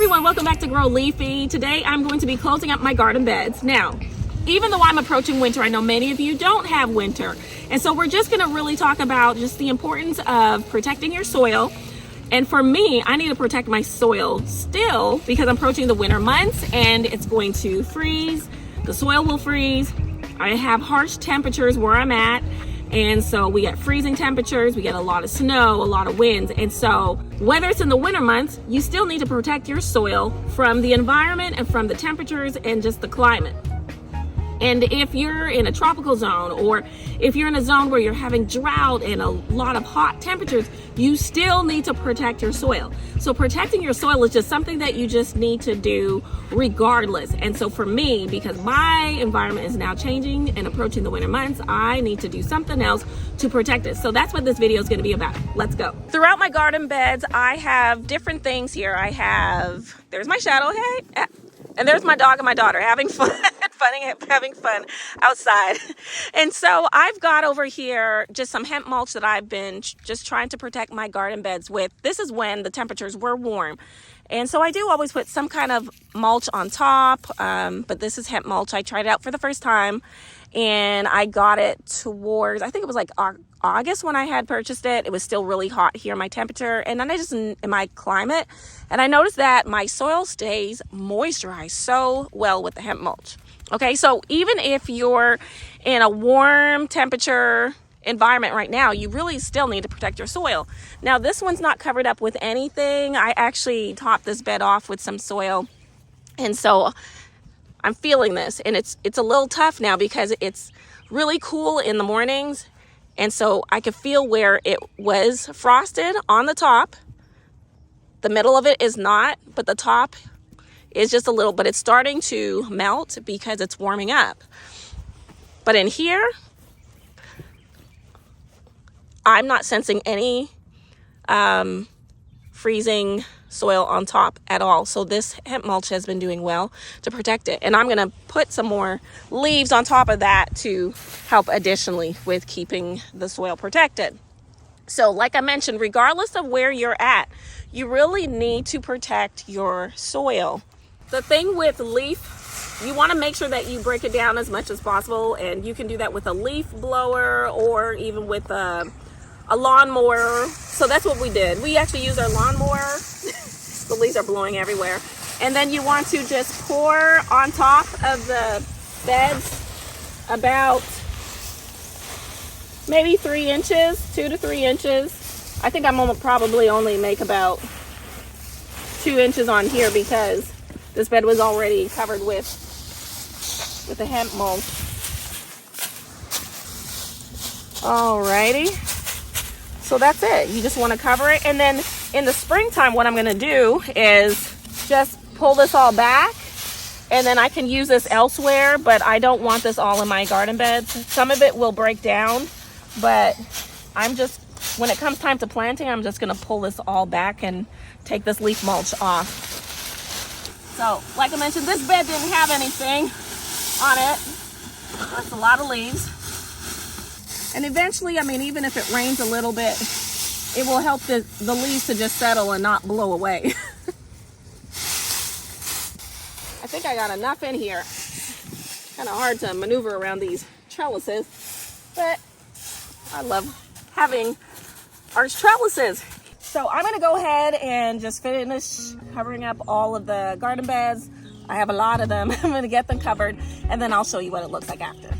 everyone, welcome back to Grow Leafy. Today I'm going to be closing up my garden beds. Now, even though I'm approaching winter, I know many of you don't have winter. And so we're just gonna really talk about just the importance of protecting your soil. And for me, I need to protect my soil still because I'm approaching the winter months and it's going to freeze. The soil will freeze. I have harsh temperatures where I'm at. And so we get freezing temperatures, we get a lot of snow, a lot of winds. And so whether it's in the winter months, you still need to protect your soil from the environment and from the temperatures and just the climate. And if you're in a tropical zone, or if you're in a zone where you're having drought and a lot of hot temperatures, you still need to protect your soil. So protecting your soil is just something that you just need to do regardless. And so for me, because my environment is now changing and approaching the winter months, I need to do something else to protect it. So that's what this video is going to be about. Let's go. Throughout my garden beds, I have different things here. There's my shadow, hey, and there's my dog and my daughter having fun. Having fun outside. And so I've got over here just some hemp mulch that I've been just trying to protect my garden beds with. This is when the temperatures were warm. And so I do always put some kind of mulch on top, but this is hemp mulch. I tried it out for the first time and I got it towards, I think it was like August when I had purchased it. It was still really hot here, my temperature, and then in my climate, and I noticed that my soil stays moisturized so well with the hemp mulch. Okay, so even if you're in a warm temperature environment right now, you really still need to protect your soil. Now, this one's not covered up with anything. I actually topped this bed off with some soil, and so I'm feeling this, and it's a little tough now because it's really cool in the mornings, and so I could feel where it was frosted on the top. The middle of it is not, but the top is just a little, but it's starting to melt because it's warming up. But in here, I'm not sensing any freezing soil on top at all. So this hemp mulch has been doing well to protect it. And I'm gonna put some more leaves on top of that to help additionally with keeping the soil protected. So like I mentioned, regardless of where you're at, you really need to protect your soil. The thing with leaf, you want to make sure that you break it down as much as possible, and you can do that with a leaf blower or even with a lawnmower. So that's what we did. We actually used our lawnmower. The leaves are blowing everywhere. And then you want to just pour on top of the beds about maybe 3 inches, 2 to 3 inches. I think I'm gonna probably only make about 2 inches on here because this bed was already covered with the hemp mulch. Alrighty. So that's it. You just want to cover it. And then in the springtime, what I'm going to do is just pull this all back. And then I can use this elsewhere, but I don't want this all in my garden beds. Some of it will break down, but when it comes time to planting, I'm just going to pull this all back and take this leaf mulch off. So, like I mentioned, this bed didn't have anything on it. That's a lot of leaves. And eventually, I mean, even if it rains a little bit, it will help the leaves to just settle and not blow away. I think I got enough in here. Kind of hard to maneuver around these trellises, but I love having arch trellises. So I'm going to go ahead and just finish covering up all of the garden beds. I have a lot of them. I'm going to get them covered, and then I'll show you what it looks like after.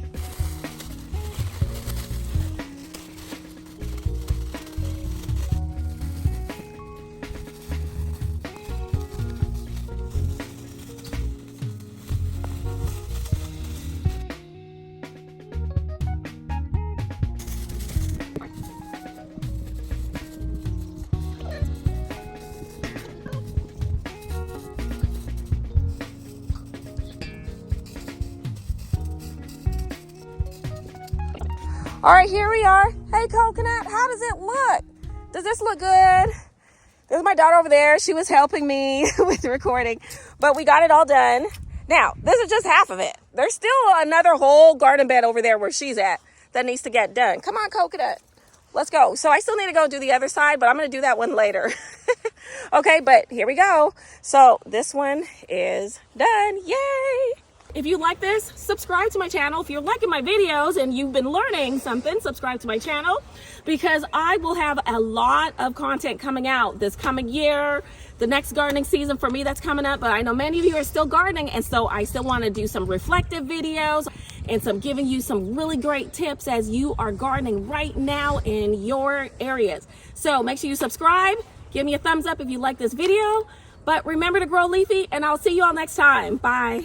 All right, here we are. Hey, Coconut, how does it look? Does this look good? There's my daughter over there. She was helping me with the recording, but we got it all done. Now, this is just half of it. There's still another whole garden bed over there where she's at that needs to get done. Come on, Coconut. let's go. So I still need to go do the other side, but I'm going to do that one later. Okay, but here we go. So this one is done. Yay! If you like this, subscribe to my channel. If you're liking my videos and you've been learning something, subscribe to my channel, because I will have a lot of content coming out this coming year, the next gardening season for me that's coming up. But I know many of you are still gardening, and so I still want to do some reflective videos and some giving you some really great tips as you are gardening right now in your areas. So make sure you subscribe. Give me a thumbs up if you like this video. But remember to grow leafy, and I'll see you all next time. Bye.